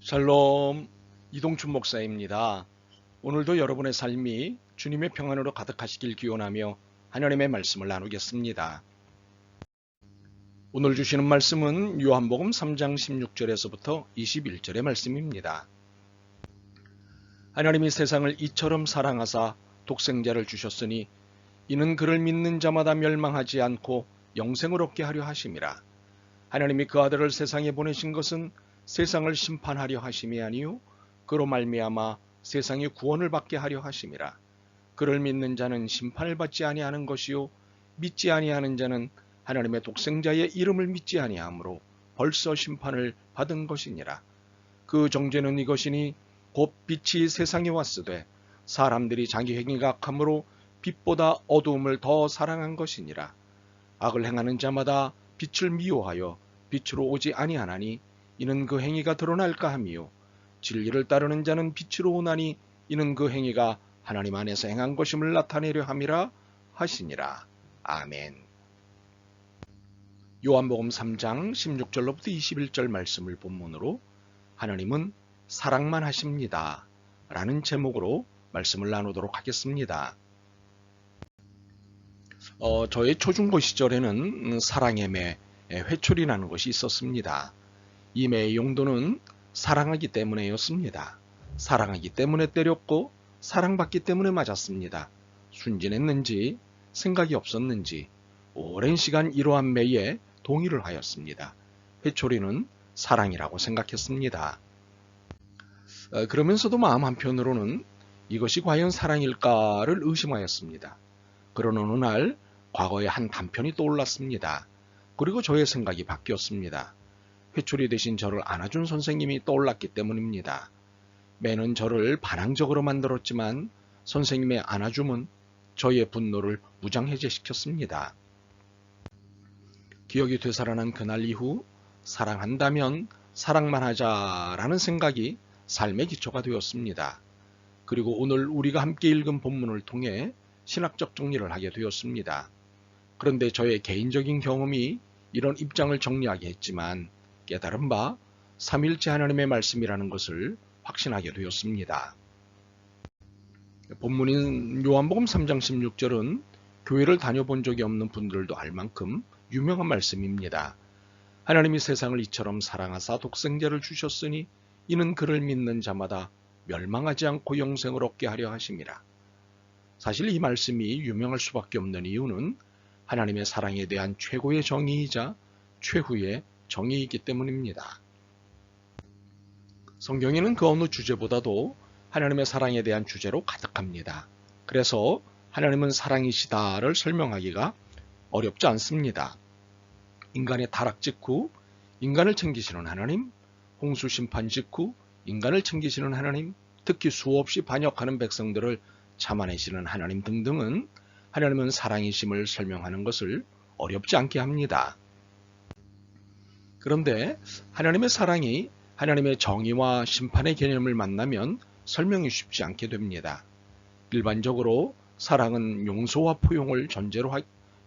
샬롬, 이동춘 목사입니다. 오늘도 여러분의 삶이 주님의 평안으로 가득하시길 기원하며 하나님의 말씀을 나누겠습니다. 오늘 주시는 말씀은 요한복음 3장 16절에서부터 21절의 말씀입니다. 하나님이 세상을 이처럼 사랑하사 독생자를 주셨으니 이는 그를 믿는 자마다 멸망하지 않고 영생을 얻게 하려 하심이라. 하나님이 그 아들을 세상에 보내신 것은 세상을 심판하려 하심이 아니요 그로 말미암아 세상의 구원을 받게 하려 하심이라. 그를 믿는 자는 심판을 받지 아니하는 것이요 믿지 아니하는 자는 하나님의 독생자의 이름을 믿지 아니하므로 벌써 심판을 받은 것이니라. 그 정죄는 이것이니 곧 빛이 세상에 왔으되 사람들이 자기 행위가 악함으로 빛보다 어두움을 더 사랑한 것이니라. 악을 행하는 자마다 빛을 미워하여 빛으로 오지 아니하나니 이는 그 행위가 드러날까 함이요 진리를 따르는 자는 빛으로 오나니 이는 그 행위가 하나님 안에서 행한 것임을 나타내려 함이라 하시니라. 아멘. 요한복음 3장 16절로부터 21절 말씀을 본문으로 하나님은 사랑만 하십니다 라는 제목으로 말씀을 나누도록 하겠습니다. 저의 초중고 시절에는 사랑의 매, 회초리라는 것이 있었습니다. 이 매의 용도는 사랑하기 때문에였습니다. 사랑하기 때문에 때렸고 사랑받기 때문에 맞았습니다. 순진했는지 생각이 없었는지 오랜 시간 이러한 매에 동의를 하였습니다. 회초리는 사랑이라고 생각했습니다. 그러면서도 마음 한편으로는 이것이 과연 사랑일까를 의심하였습니다. 그러는 어느 날 과거의 한 단편이 떠올랐습니다. 그리고 저의 생각이 바뀌었습니다. 회초리 대신 저를 안아준 선생님이 떠올랐기 때문입니다. 매는 저를 반항적으로 만들었지만 선생님의 안아줌은 저의 분노를 무장해제시켰습니다. 기억이 되살아난 그날 이후 사랑한다면 사랑만 하자라는 생각이 삶의 기초가 되었습니다. 그리고 오늘 우리가 함께 읽은 본문을 통해 신학적 정리를 하게 되었습니다. 그런데 저의 개인적인 경험이 이런 입장을 정리하게 했지만 깨달은 바 삼일째 하나님의 말씀이라는 것을 확신하게 되었습니다. 본문인 요한복음 3장 16절은 교회를 다녀본 적이 없는 분들도 알 만큼 유명한 말씀입니다. 하나님이 세상을 이처럼 사랑하사 독생자를 주셨으니 이는 그를 믿는 자마다 멸망하지 않고 영생을 얻게 하려 하심이라. 사실 이 말씀이 유명할 수밖에 없는 이유는 하나님의 사랑에 대한 최고의 정의이자 최후의 정의이기 때문입니다. 성경에는 그 어느 주제보다도 하나님의 사랑에 대한 주제로 가득합니다. 그래서 하나님은 사랑이시다를 설명하기가 어렵지 않습니다. 인간의 타락 직후 인간을 챙기시는 하나님, 홍수 심판 직후 인간을 챙기시는 하나님, 특히 수없이 반역하는 백성들을 참아내시는 하나님 등등은 하나님은 사랑이심을 설명하는 것을 어렵지 않게 합니다. 그런데 하나님의 사랑이 하나님의 정의와 심판의 개념을 만나면 설명이 쉽지 않게 됩니다. 일반적으로 사랑은 용서와 포용을 전제로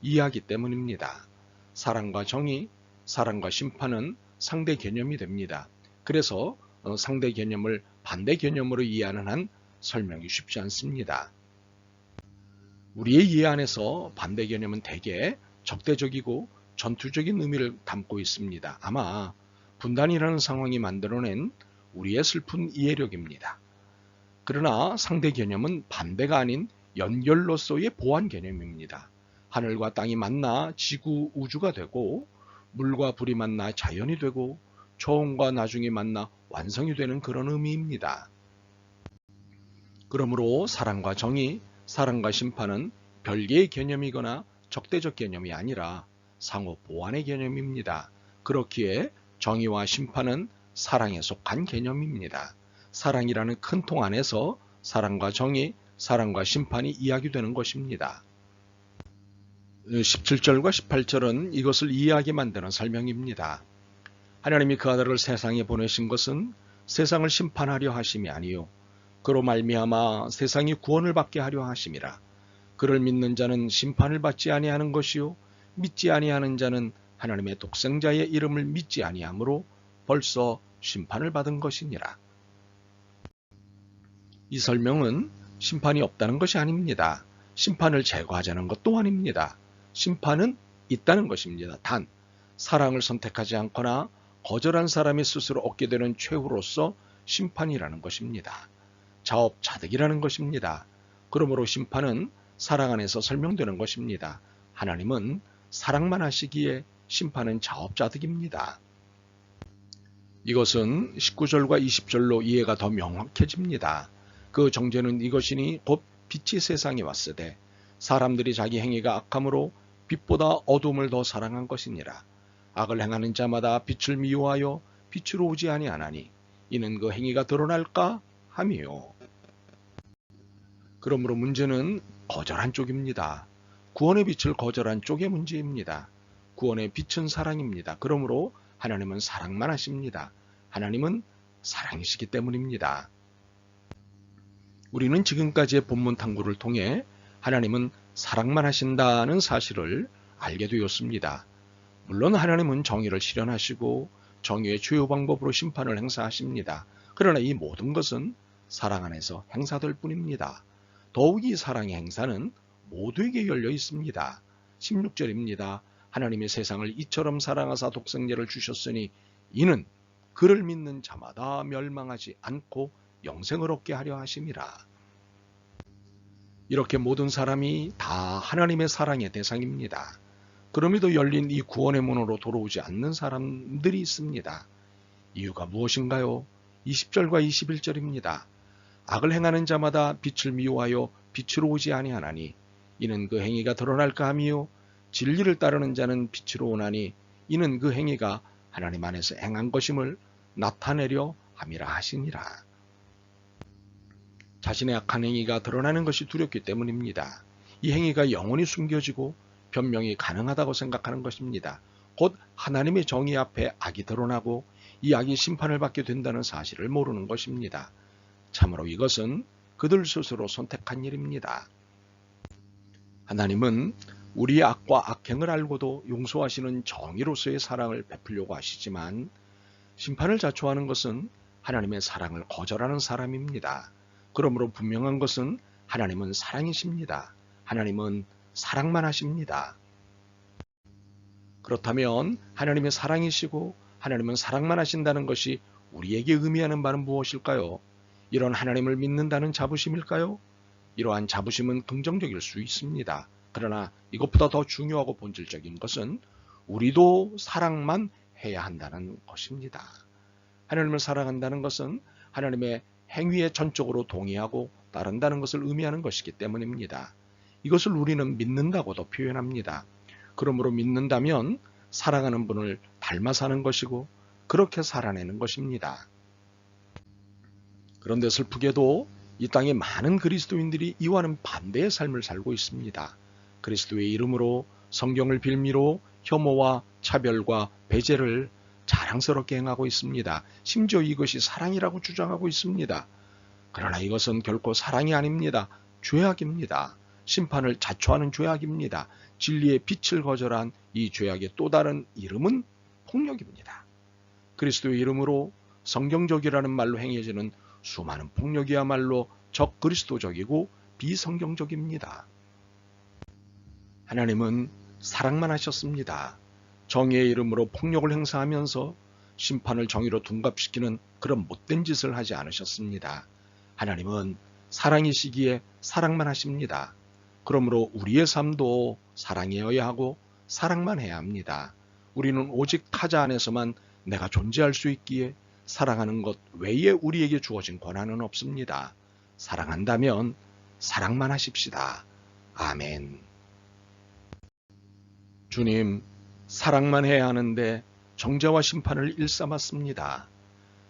이해하기 때문입니다. 사랑과 정의, 사랑과 심판은 상대 개념이 됩니다. 그래서 상대 개념을 반대 개념으로 이해하는 한 설명이 쉽지 않습니다. 우리의 이해 안에서 반대 개념은 대개 적대적이고 전투적인 의미를 담고 있습니다. 아마 분단이라는 상황이 만들어낸 우리의 슬픈 이해력입니다. 그러나 상대 개념은 반대가 아닌 연결로서의 보완 개념입니다. 하늘과 땅이 만나 지구, 우주가 되고 물과 불이 만나 자연이 되고 초원과 나중이 만나 완성이 되는 그런 의미입니다. 그러므로 사랑과 정의, 사랑과 심판은 별개의 개념이거나 적대적 개념이 아니라 상호 보완의 개념입니다. 그렇기에 정의와 심판은 사랑에 속한 개념입니다. 사랑이라는 큰 통 안에서 사랑과 정의, 사랑과 심판이 이야기되는 것입니다. 17절과 18절은 이것을 이해하게 만드는 설명입니다. 하나님이 그 아들을 세상에 보내신 것은 세상을 심판하려 하심이 아니요 그로 말미암아 세상이 구원을 받게 하려 하심이라. 그를 믿는 자는 심판을 받지 아니하는 것이요 믿지 아니하는 자는 하나님의 독생자의 이름을 믿지 아니하므로 벌써 심판을 받은 것이니라. 이 설명은 심판이 없다는 것이 아닙니다. 심판을 제거하자는 것도 아닙니다. 심판은 있다는 것입니다. 단, 사랑을 선택하지 않거나 거절한 사람이 스스로 얻게 되는 최후로서 심판이라는 것입니다. 자업자득이라는 것입니다. 그러므로 심판은 사랑 안에서 설명되는 것입니다. 하나님은 사랑만 하시기에 심판은 자업자득입니다. 이것은 19절과 20절로 이해가 더 명확해집니다. 그 정죄는 이것이니 곧 빛이 세상에 왔으되 사람들이 자기 행위가 악함으로 빛보다 어둠을 더 사랑한 것이니라. 악을 행하는 자마다 빛을 미워하여 빛으로 오지 아니하나니 이는 그 행위가 드러날까 함이요. 그러므로 문제는 거절한 쪽입니다. 구원의 빛을 거절한 쪽의 문제입니다. 구원의 빛은 사랑입니다. 그러므로 하나님은 사랑만 하십니다. 하나님은 사랑이시기 때문입니다. 우리는 지금까지의 본문 탐구를 통해 하나님은 사랑만 하신다는 사실을 알게 되었습니다. 물론 하나님은 정의를 실현하시고 정의의 주요 방법으로 심판을 행사하십니다. 그러나 이 모든 것은 사랑 안에서 행사될 뿐입니다. 더욱 이 사랑의 행사는 모두에게 열려 있습니다. 16절입니다. 하나님이 세상을 이처럼 사랑하사 독생자를 주셨으니 이는 그를 믿는 자마다 멸망하지 않고 영생을 얻게 하려 하심이라. 이렇게 모든 사람이 다 하나님의 사랑의 대상입니다. 그럼에도 열린 이 구원의 문으로 돌아오지 않는 사람들이 있습니다. 이유가 무엇인가요? 20절과 21절입니다. 악을 행하는 자마다 빛을 미워하여 빛으로 오지 아니하나니 이는 그 행위가 드러날까 하미요. 진리를 따르는 자는 빛으로 오나니 이는 그 행위가 하나님 안에서 행한 것임을 나타내려 함이라 하시니라. 자신의 악한 행위가 드러나는 것이 두렵기 때문입니다. 이 행위가 영원히 숨겨지고 변명이 가능하다고 생각하는 것입니다. 곧 하나님의 정의 앞에 악이 드러나고 이 악이 심판을 받게 된다는 사실을 모르는 것입니다. 참으로 이것은 그들 스스로 선택한 일입니다. 하나님은 우리의 악과 악행을 알고도 용서하시는 정의로서의 사랑을 베풀려고 하시지만 심판을 자초하는 것은 하나님의 사랑을 거절하는 사람입니다. 그러므로 분명한 것은 하나님은 사랑이십니다. 하나님은 사랑만 하십니다. 그렇다면 하나님의 사랑이시고 하나님은 사랑만 하신다는 것이 우리에게 의미하는 바는 무엇일까요? 이런 하나님을 믿는다는 자부심일까요? 이러한 자부심은 긍정적일 수 있습니다. 그러나 이것보다 더 중요하고 본질적인 것은 우리도 사랑만 해야 한다는 것입니다. 하나님을 사랑한다는 것은 하나님의 행위에 전적으로 동의하고 따른다는 것을 의미하는 것이기 때문입니다. 이것을 우리는 믿는다고도 표현합니다. 그러므로 믿는다면 사랑하는 분을 닮아 사는 것이고 그렇게 살아내는 것입니다. 그런데 슬프게도 이 땅에 많은 그리스도인들이 이와는 반대의 삶을 살고 있습니다. 그리스도의 이름으로 성경을 빌미로 혐오와 차별과 배제를 자랑스럽게 행하고 있습니다. 심지어 이것이 사랑이라고 주장하고 있습니다. 그러나 이것은 결코 사랑이 아닙니다. 죄악입니다. 심판을 자초하는 죄악입니다. 진리의 빛을 거절한 이 죄악의 또 다른 이름은 폭력입니다. 그리스도의 이름으로 성경적이라는 말로 행해지는 수많은 폭력이야말로 적그리스도적이고 비성경적입니다. 하나님은 사랑만 하셨습니다. 정의의 이름으로 폭력을 행사하면서 심판을 정의로 둔갑시키는 그런 못된 짓을 하지 않으셨습니다. 하나님은 사랑이시기에 사랑만 하십니다. 그러므로 우리의 삶도 사랑이어야 하고 사랑만 해야 합니다. 우리는 오직 타자 안에서만 내가 존재할 수 있기에 사랑하는 것 외에 우리에게 주어진 권한은 없습니다. 사랑한다면 사랑만 하십시다. 아멘. 주님, 사랑만 해야 하는데 정죄와 심판을 일삼았습니다.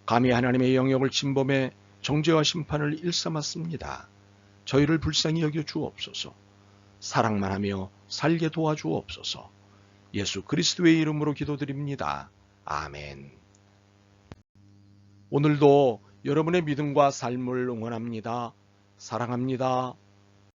감히 하나님의 영역을 침범해 정죄와 심판을 일삼았습니다. 저희를 불쌍히 여겨 주옵소서. 사랑만 하며 살게 도와주옵소서. 예수 그리스도의 이름으로 기도드립니다. 아멘. 오늘도 여러분의 믿음과 삶을 응원합니다. 사랑합니다.